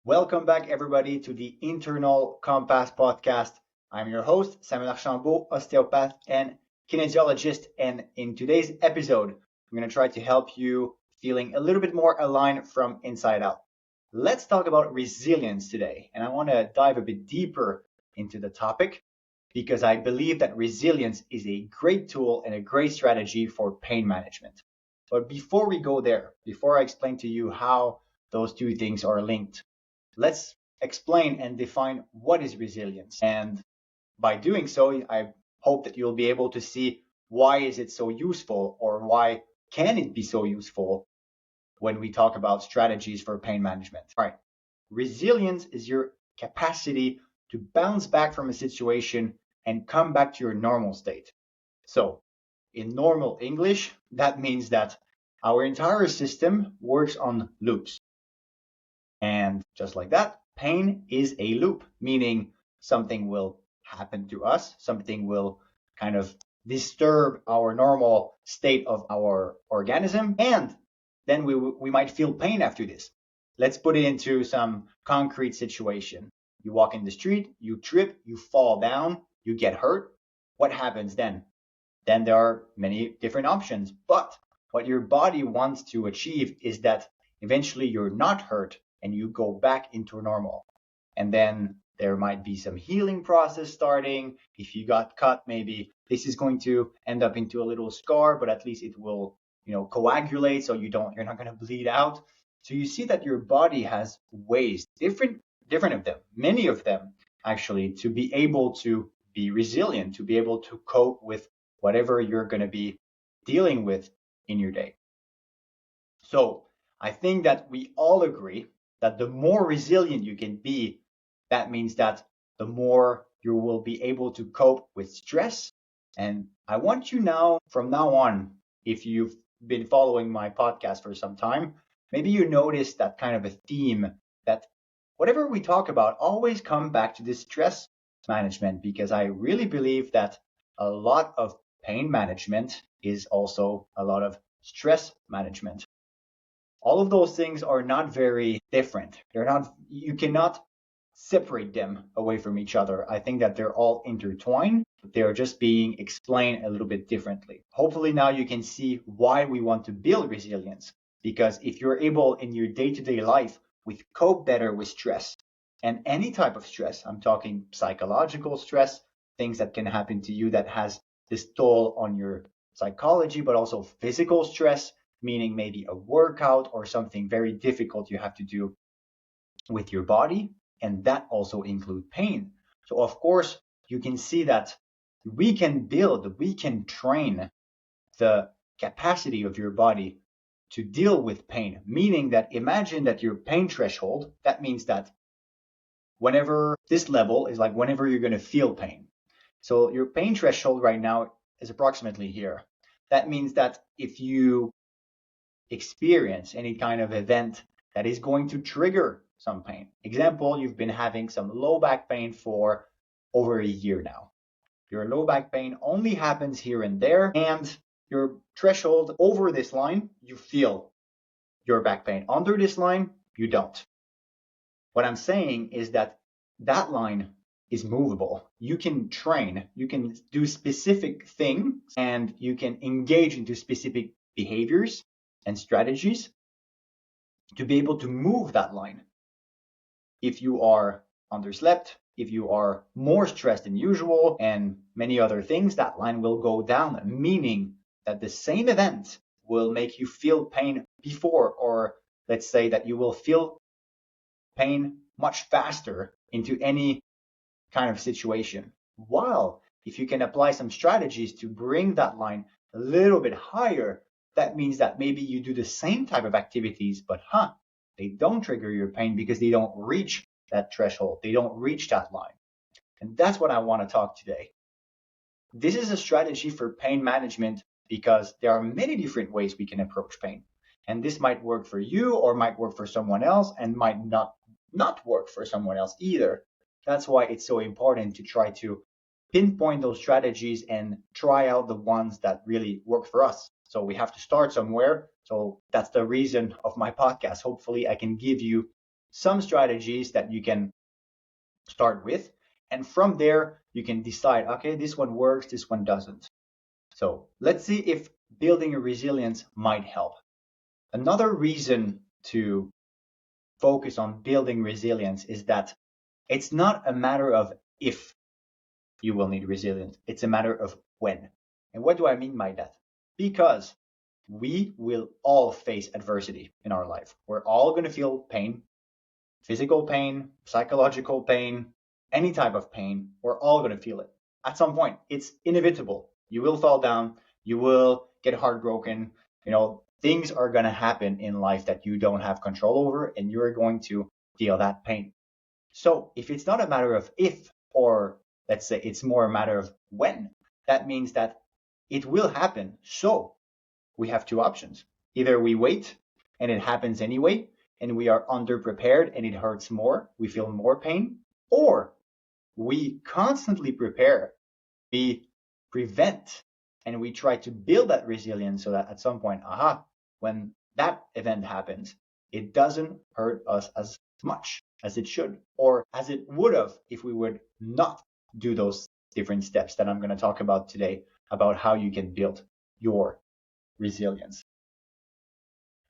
Welcome back, everybody, to the Internal Compass podcast. I'm your host, Samuel Archambault, osteopath and kinesiologist. And in today's episode, I'm going to try to help you feeling a little bit more aligned from inside out. Let's talk about resilience today. And I want to dive a bit deeper into the topic because I believe that resilience is a great tool and a great strategy for pain management. But before we go there, before I explain to you how those two things are linked, let's explain and define what is resilience. And by doing so, I hope that you'll be able to see why is it so useful, or why can it be so useful when we talk about strategies for pain management. All right. Resilience is your capacity to bounce back from a situation and come back to your normal state. So in normal English, that means that our entire system works on loops. And just like that, pain is a loop, meaning something will happen to us, something will kind of disturb our normal state of our organism, and then we might feel pain after this. Let's put it into some concrete situation. You walk in the street, you trip, you fall down, you get hurt. What happens then? Then there are many different options. But what your body wants to achieve is that eventually you're not hurt and you go back into normal. And then there might be some healing process starting. If you got cut, maybe this is going to end up into a little scar, but at least it will, coagulate so you're not going to bleed out. So you see that your body has ways, different of them, many of them actually, to be able to be resilient, to be able to cope with whatever you're going to be dealing with in your day. So I think that we all agree that the more resilient you can be, that means that the more you will be able to cope with stress. And I want you now, from now on, if you've been following my podcast for some time, maybe you notice that kind of a theme that whatever we talk about always come back to this stress management, because I really believe that a lot of pain management is also a lot of stress management. All of those things are not very different. You cannot separate them away from each other. I think that they're all intertwined. They're just being explained a little bit differently. Hopefully now you can see why we want to build resilience. Because if you're able in your day-to-day life with cope better with stress and any type of stress, I'm talking psychological stress, things that can happen to you that has this toll on your psychology, but also physical stress, meaning maybe a workout or something very difficult you have to do with your body, and that also includes pain. So of course, you can see that we can train the capacity of your body to deal with pain, meaning that imagine that your pain threshold, that means that whenever this level is like whenever you're going to feel pain. So your pain threshold right now is approximately here. That means that if you experience any kind of event that is going to trigger some pain. Example, you've been having some low back pain for over a year now. Your low back pain only happens here and there, and your threshold over this line, you feel your back pain. Under this line, you don't. What I'm saying is that that line is movable. You can train, you can do specific things, and you can engage into specific behaviors and strategies to be able to move that line. If you are underslept, if you are more stressed than usual, and many other things, that line will go down, meaning that the same event will make you feel pain before, or let's say that you will feel pain much faster into any kind of situation. While if you can apply some strategies to bring that line a little bit higher, that means that maybe you do the same type of activities, but they don't trigger your pain because they don't reach that threshold. They don't reach that line. And that's what I want to talk today. This is a strategy for pain management because there are many different ways we can approach pain. And this might work for you or might work for someone else and might not work for someone else either. That's why it's so important to try to pinpoint those strategies and try out the ones that really work for us. So we have to start somewhere. So that's the reason of my podcast. Hopefully I can give you some strategies that you can start with. And from there, you can decide, okay, this one works, this one doesn't. So let's see if building a resilience might help. Another reason to focus on building resilience is that it's not a matter of if you will need resilience, it's a matter of when. And what do I mean by that? Because we will all face adversity in our life. We're all going to feel pain, physical pain, psychological pain, any type of pain. We're all going to feel it at some point. It's inevitable. You will fall down. You will get heartbroken. Things are going to happen in life that you don't have control over, and you're going to feel that pain. So if it's not a matter of if, or let's say it's more a matter of when, that means that it will happen. So we have two options. Either we wait and it happens anyway, and we are underprepared and it hurts more, we feel more pain, or we constantly prepare, we prevent, and we try to build that resilience so that at some point, when that event happens, it doesn't hurt us as much as it should, or as it would have if we would not do those different steps that I'm going to talk about today, about how you can build your resilience.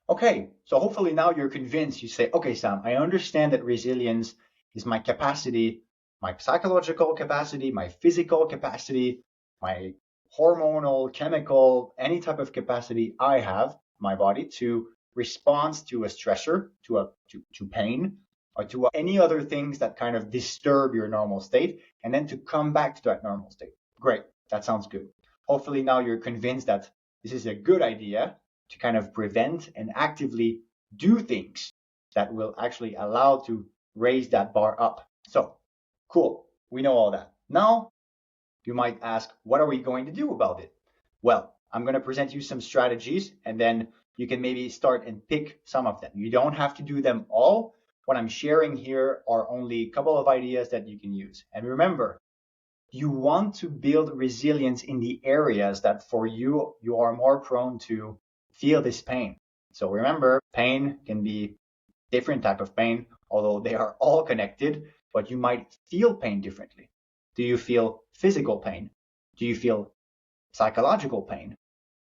Okay, so hopefully now you're convinced. You say, okay, Sam, I understand that resilience is my capacity, my psychological capacity, my physical capacity, my hormonal, chemical, any type of capacity I have, my body, to respond to a stressor, to pain, or to any other things that kind of disturb your normal state, and then to come back to that normal state. Great, that sounds good. Hopefully now you're convinced that this is a good idea to kind of prevent and actively do things that will actually allow to raise that bar up. So, cool, we know all that. Now, you might ask, what are we going to do about it? Well, I'm going to present you some strategies, and then you can maybe start and pick some of them. You don't have to do them all. What I'm sharing here are only a couple of ideas that you can use. And remember, you want to build resilience in the areas that for you are more prone to feel this pain. So remember, pain can be different type of pain, although they are all connected, but you might feel pain differently. Do you feel physical pain? Do you feel psychological pain?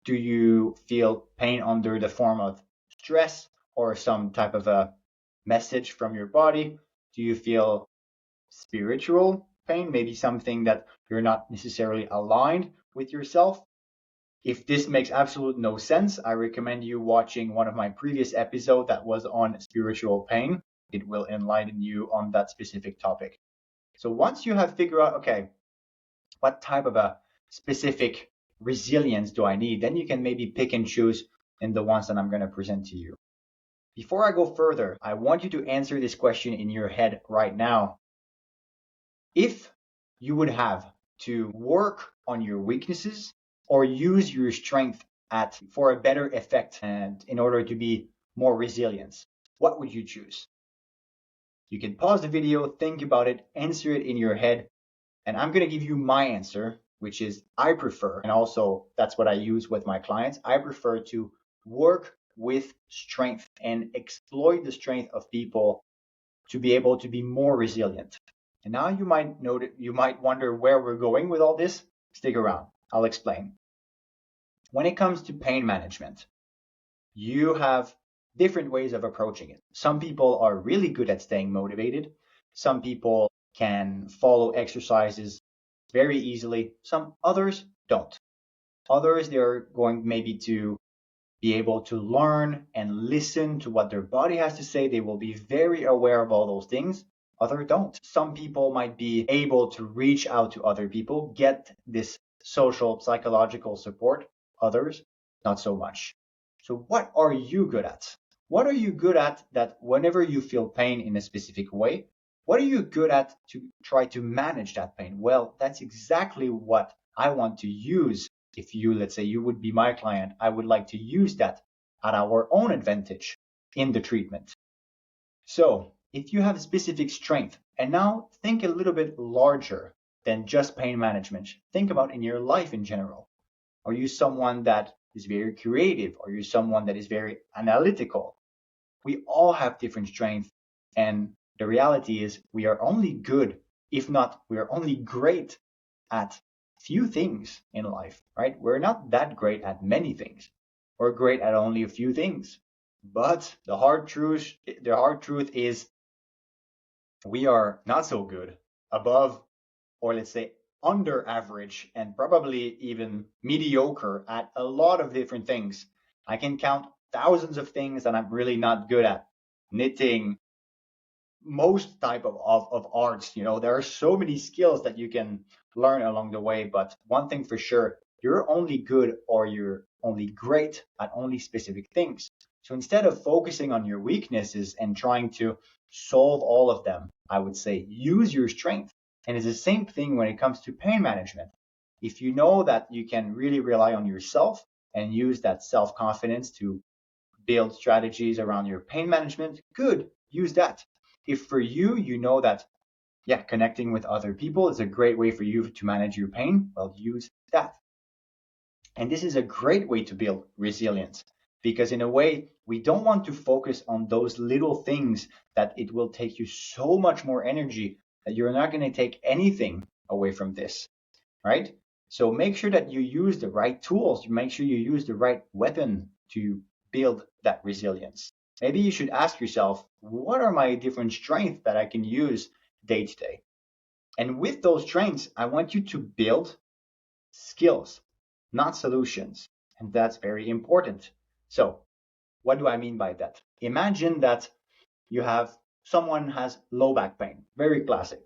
Do you feel pain under the form of stress or some type of a message from your body? Do you feel spiritual pain, maybe something that you're not necessarily aligned with yourself? If this makes absolute no sense, I recommend you watching one of my previous episodes that was on spiritual pain. It will enlighten you on that specific topic. So once you have figured out, okay, what type of a specific resilience do I need, then you can maybe pick and choose in the ones that I'm going to present to you. Before I go further, I want you to answer this question in your head right now. If you would have to work on your weaknesses or use your strength for a better effect and in order to be more resilient, what would you choose? You can pause the video, think about it, answer it in your head, and I'm going to give you my answer, which is I prefer, and also that's what I use with my clients, I prefer to work with strength and exploit the strength of people to be able to be more resilient. And now you might wonder where we're going with all this. Stick around, I'll explain. When it comes to pain management, you have different ways of approaching it. Some people are really good at staying motivated. Some people can follow exercises very easily. Some others don't. Others, they're going maybe to be able to learn and listen to what their body has to say. They will be very aware of all those things. Others don't. Some people might be able to reach out to other people, get this social, psychological support. Others, not so much. So what are you good at? What are you good at that whenever you feel pain in a specific way, what are you good at to try to manage that pain? Well, that's exactly what I want to use. If you, let's say you would be my client, I would like to use that at our own advantage in the treatment. So if you have a specific strength, and now think a little bit larger than just pain management, think about in your life in general. Are you someone that is very creative? Are you someone that is very analytical? We all have different strengths And the reality is we are only good, if not, we are only great at few things in life, right? We're not that great at many things. We're great at only a few things. But the hard truth is we are not so good, above, or let's say under average, and probably even mediocre at a lot of different things. I can count thousands of things that I'm really not good at. Knitting, most type of arts, there are so many skills that you can learn along the way. But one thing for sure, you're only good, or you're only great at only specific things. So instead of focusing on your weaknesses and trying to solve all of them, I would say use your strength. And it's the same thing when it comes to pain management. If you know that you can really rely on yourself and use that self-confidence to build strategies around your pain management, good, use that. If for you, you know that, yeah, connecting with other people is a great way for you to manage your pain, well, use that. And this is a great way to build resilience, because in a way, we don't want to focus on those little things that it will take you so much more energy that you're not going to take anything away from this, right? So make sure that you use the right tools. Make sure you use the right weapon to build that resilience. Maybe you should ask yourself, what are my different strengths that I can use day to day? And with those strengths, I want you to build skills, not solutions. And that's very important. So what do I mean by that? Imagine that someone has low back pain, very classic.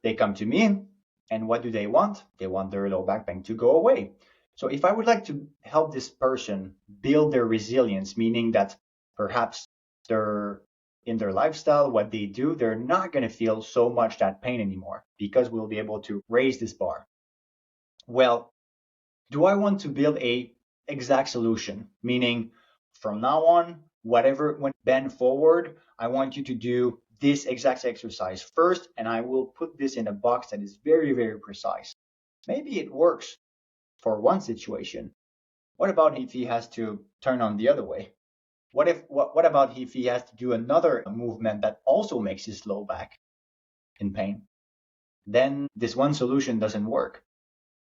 They come to me, and what do they want? They want their low back pain to go away. So if I would like to help this person build their resilience, meaning that perhaps in their lifestyle, what they do, they're not going to feel so much that pain anymore, because we'll be able to raise this bar. Well, do I want to build a exact solution? Meaning from now on, when bend forward, I want you to do this exact exercise first, and I will put this in a box that is very, very precise. Maybe it works for one situation. What about if he has to turn on the other way? What about if he has to do another movement that also makes his low back in pain? Then this one solution doesn't work.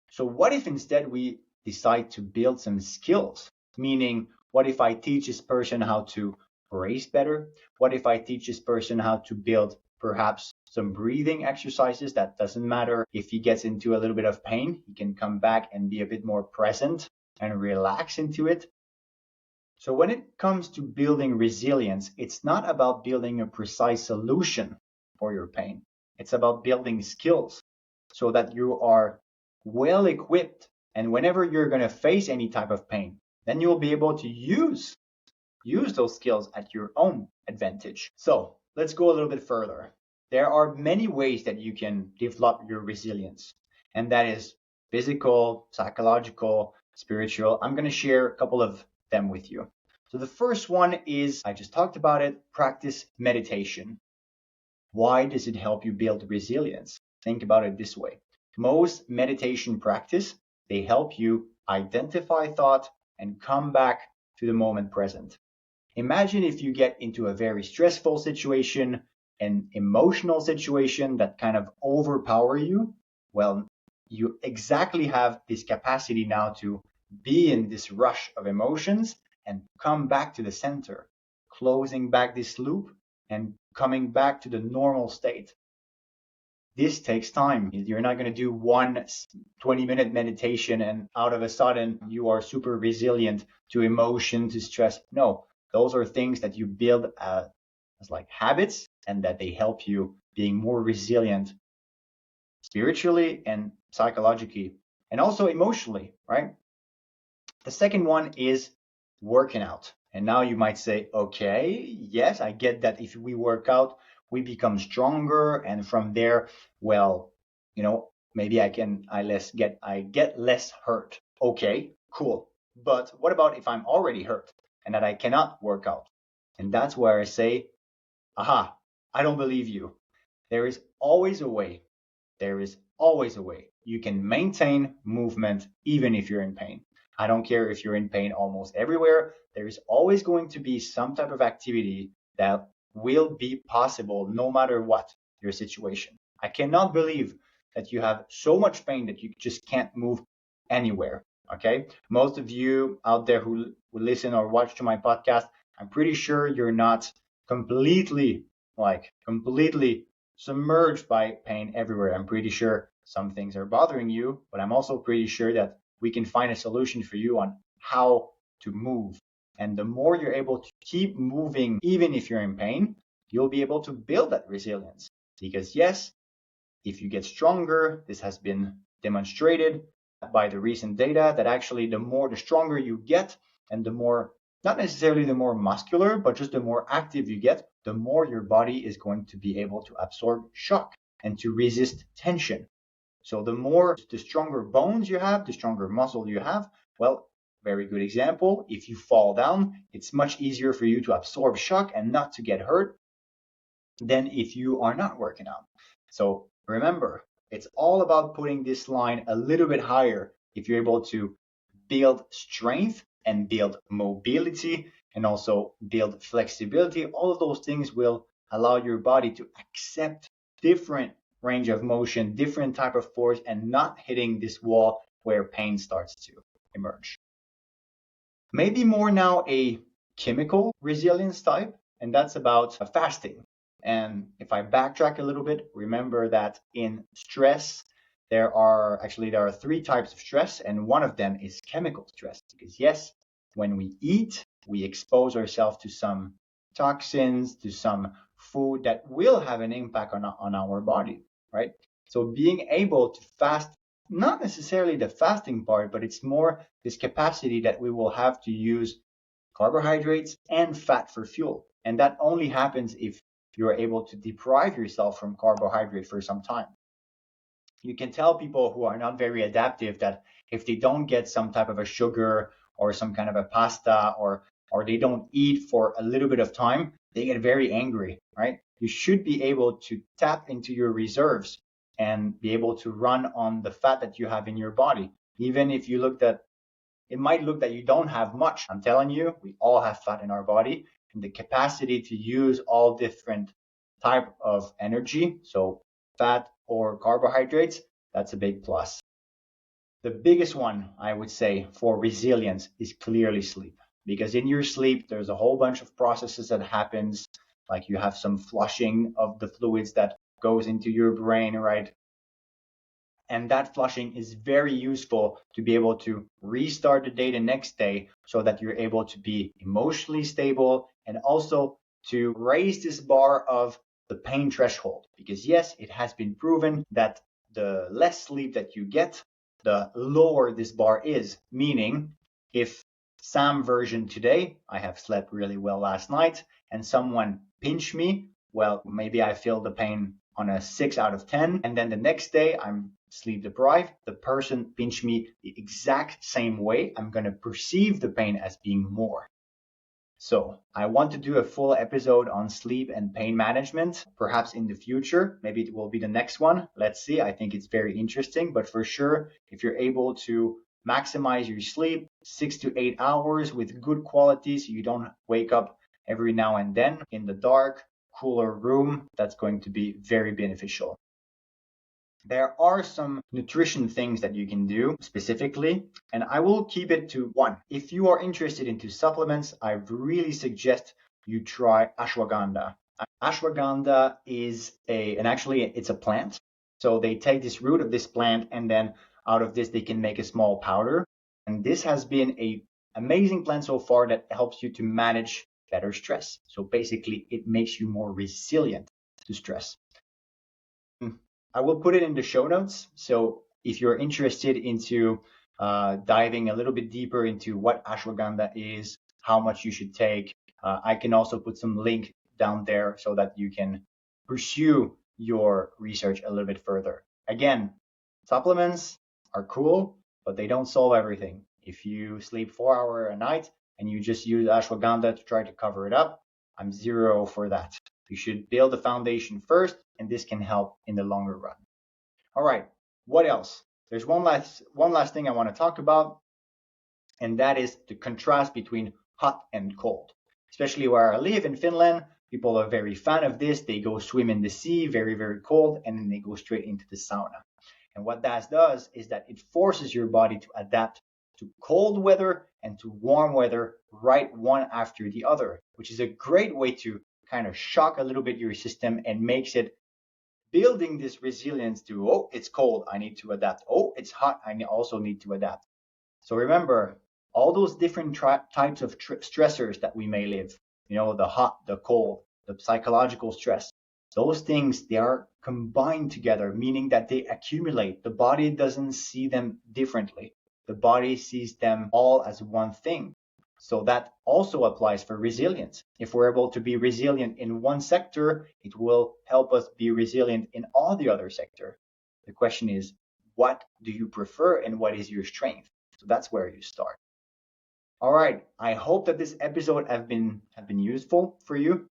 So what if instead we decide to build some skills? Meaning, what if I teach this person how to brace better? What if I teach this person how to build perhaps some breathing exercises? That doesn't matter if he gets into a little bit of pain, he can come back and be a bit more present and relax into it. So when it comes to building resilience, it's not about building a precise solution for your pain. It's about building skills so that you are well equipped. And whenever you're going to face any type of pain, then you'll be able to use those skills at your own advantage. So let's go a little bit further. There are many ways that you can develop your resilience, and that is physical, psychological, spiritual. I'm going to share a couple of them with you. So the first one is, I just talked about it, practice meditation. Why does it help you build resilience? Think about it this way. Most meditation practice, they help you identify thought and come back to the moment present. Imagine if you get into a very stressful situation, an emotional situation that kind of overpower you. Well, you exactly have this capacity now to be in this rush of emotions and come back to the center, closing back this loop and coming back to the normal state. This takes time. You're not going to do one 20-minute meditation and out of a sudden you are super resilient to emotion, to stress. No, those are things that you build as like habits, and that they help you being more resilient spiritually and psychologically and also emotionally, right? The second one is working out. And now you might say, okay, yes, I get that if we work out, we become stronger. And from there, well, maybe I get less hurt. Okay, cool. But what about if I'm already hurt and that I cannot work out? And that's where I say, aha, I don't believe you. There is always a way. There is always a way. You can maintain movement even if you're in pain. I don't care if you're in pain almost everywhere. There is always going to be some type of activity that will be possible no matter what your situation. I cannot believe that you have so much pain that you just can't move anywhere. Okay. Most of you out there who listen or watch to my podcast, I'm pretty sure you're not completely submerged by pain everywhere. I'm pretty sure some things are bothering you, but I'm also pretty sure that we can find a solution for you on how to move. And the more you're able to keep moving, even if you're in pain, you'll be able to build that resilience. Because yes, if you get stronger, this has been demonstrated by the recent data that actually the stronger you get and the more, not necessarily the more muscular, but just the more active you get, the more your body is going to be able to absorb shock and to resist tension. So the stronger bones you have, the stronger muscle you have, well, very good example. If you fall down, it's much easier for you to absorb shock and not to get hurt than if you are not working out. So remember, it's all about putting this line a little bit higher if you're able to build strength and build mobility and also build flexibility. All of those things will allow your body to accept different range of motion, different type of force, and not hitting this wall where pain starts to emerge. Maybe more now a chemical resilience type, and that's about fasting. And if I backtrack a little bit, remember that in stress, there are three types of stress, and one of them is chemical stress. Because yes, when we eat, we expose ourselves to some toxins, to some food that will have an impact on our body, right? So being able to fast, not necessarily the fasting part, but it's more this capacity that we will have to use carbohydrates and fat for fuel. And that only happens if you're able to deprive yourself from carbohydrate for some time. You can tell people who are not very adaptive that if they don't get some type of a sugar or some kind of a pasta or they don't eat for a little bit of time, they get very angry, right? You should be able to tap into your reserves and be able to run on the fat that you have in your body. Even if it might look that you don't have much. I'm telling you, we all have fat in our body, and the capacity to use all different type of energy, so fat or carbohydrates, that's a big plus. The biggest one, I would say, for resilience is clearly sleep. Because in your sleep, there's a whole bunch of processes that happens, like you have some flushing of the fluids that goes into your brain, right? And that flushing is very useful to be able to restart the day the next day so that you're able to be emotionally stable and also to raise this bar of the pain threshold. Because yes, it has been proven that the less sleep that you get, the lower this bar is. Meaning, if Sam version today, I have slept really well last night, and someone pinched me, well, maybe I feel the pain on a 6 out of 10, and then the next day I'm sleep deprived, the person pinched me the exact same way, I'm going to perceive the pain as being more. So I want to do a full episode on sleep and pain management, perhaps in the future. Maybe it will be the next one. Let's see. I think it's very interesting, but for sure, if you're able to maximize your sleep 6 to 8 hours with good quality so you don't wake up every now and then in the dark, cooler room, that's going to be very beneficial. There are some nutrition things that you can do specifically, and I will keep it to one. If you are interested into supplements, I really suggest you try ashwagandha. Ashwagandha is it's a plant. So they take this root of this plant and then out of this they can make a small powder. And this has been an amazing plant so far that helps you to manage better stress. So basically it makes you more resilient to stress. I will put it in the show notes. So if you're interested into diving a little bit deeper into what ashwagandha is, how much you should take, I can also put some link down there so that you can pursue your research a little bit further. Again, supplements are cool, but they don't solve everything. If you sleep 4 hours a night and you just use ashwagandha to try to cover it up, I'm zero for that. You should build the foundation first, and this can help in the longer run. All right, what else? There's one last thing I want to talk about, and that is the contrast between hot and cold. Especially where I live in Finland, People are very fan of this. They go swim in the sea, very, very cold, and then they go straight into the sauna. And what that does is that it forces your body to adapt to cold weather and to warm weather right one after the other, which is a great way to kind of shock a little bit your system and makes it building this resilience to, oh, it's cold, I need to adapt. Oh, it's hot, I also need to adapt. So remember, all those different types of stressors that we may live, the hot, the cold, the psychological stress, those things, they are combined together, meaning that they accumulate. The body doesn't see them differently. The body sees them all as one thing. So that also applies for resilience. If we're able to be resilient in one sector, it will help us be resilient in all the other sectors. The question is, what do you prefer and what is your strength? So that's where you start. All right. I hope that this episode have been useful for you.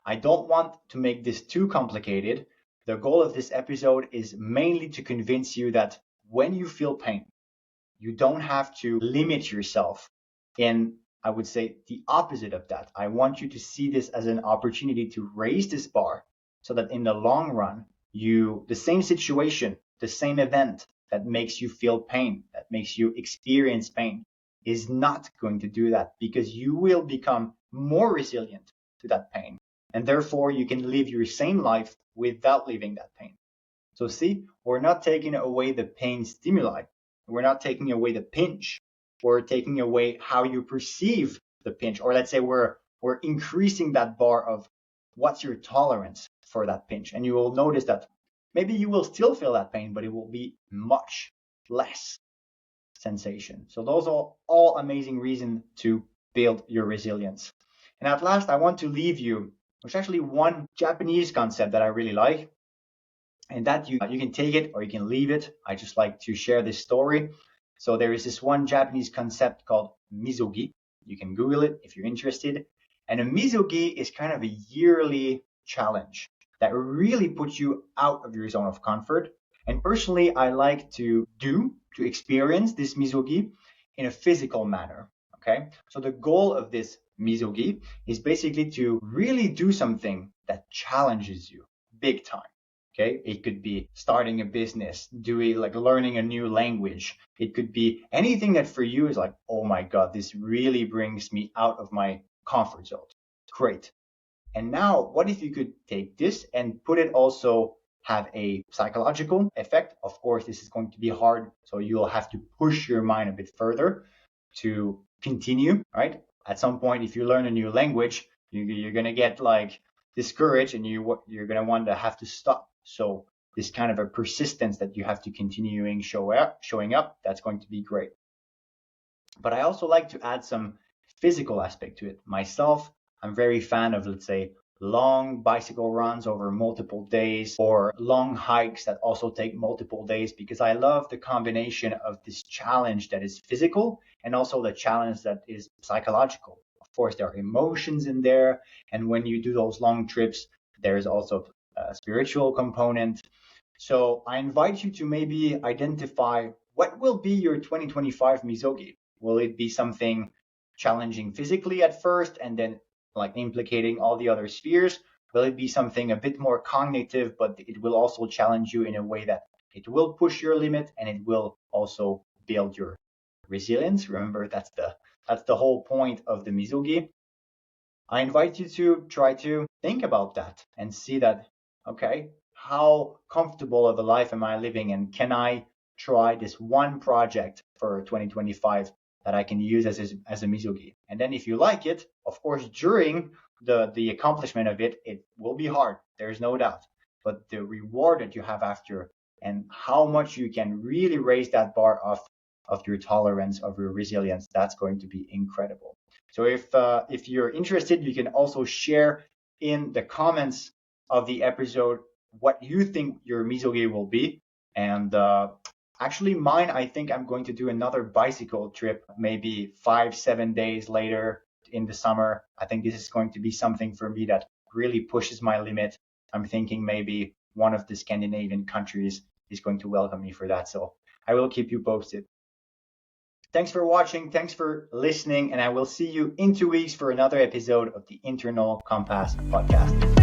I don't want to make this too complicated. The goal of this episode is mainly to convince you that when you feel pain, you don't have to limit yourself. And I would say the opposite of that. I want you to see this as an opportunity to raise this bar so that in the long run, the same situation, the same event that makes you feel pain, that makes you experience pain, is not going to do that, because you will become more resilient to that pain. And therefore, you can live your same life without living that pain. So see, we're not taking away the pain stimuli. We're not taking away the pinch. We're taking away how you perceive the pinch. Or let's say we're increasing that bar of what's your tolerance for that pinch. And you will notice that maybe you will still feel that pain, but it will be much less sensation. So those are all amazing reasons to build your resilience. And at last, I want to leave you with actually one Japanese concept that I really like. And that you can take it or you can leave it. I just like to share this story. So there is this one Japanese concept called mizogi. You can Google it if you're interested. And a mizogi is kind of a yearly challenge that really puts you out of your zone of comfort. And personally, I like to experience this mizogi in a physical manner. Okay. So the goal of this mizogi is basically to really do something that challenges you big time. Okay, it could be starting a business, learning a new language. It could be anything that for you is like, oh my God, this really brings me out of my comfort zone. Great. And now, what if you could take this and put it also have a psychological effect? Of course, this is going to be hard, so you'll have to push your mind a bit further to continue, right? At some point, if you learn a new language, you're going to get discouraged and you're going to want to have to stop. So this kind of a persistence that you have to continuing showing up, that's going to be great. But I also like to add some physical aspect to it. Myself, I'm very fan of, let's say, long bicycle runs over multiple days or long hikes that also take multiple days, because I love the combination of this challenge that is physical and also the challenge that is psychological. Of course, there are emotions in there. And when you do those long trips, there is also a spiritual component. So I invite you to maybe identify what will be your 2025 mizogi. Will it be something challenging physically at first and then implicating all the other spheres? Will it be something a bit more cognitive, but it will also challenge you in a way that it will push your limit and it will also build your resilience? Remember, that's the whole point of the mizogi. I invite you to try to think about that and see that, okay, how comfortable of a life am I living, and can I try this one project for 2025 that I can use as a mizogi? And then if you like it, of course, during the accomplishment of it, it will be hard. There's no doubt. But the reward that you have after and how much you can really raise that bar of your tolerance, of your resilience, that's going to be incredible. So if you're interested, you can also share in the comments of the episode what you think your mizogi will be. And actually mine, I think I'm going to do another bicycle trip, maybe 5-7 days later in the summer. I think this is going to be something for me that really pushes my limit. I'm thinking maybe one of the Scandinavian countries is going to welcome me for that. So I will keep you posted. Thanks for watching. Thanks for listening. And I will see you in 2 weeks for another episode of the Internal Compass podcast.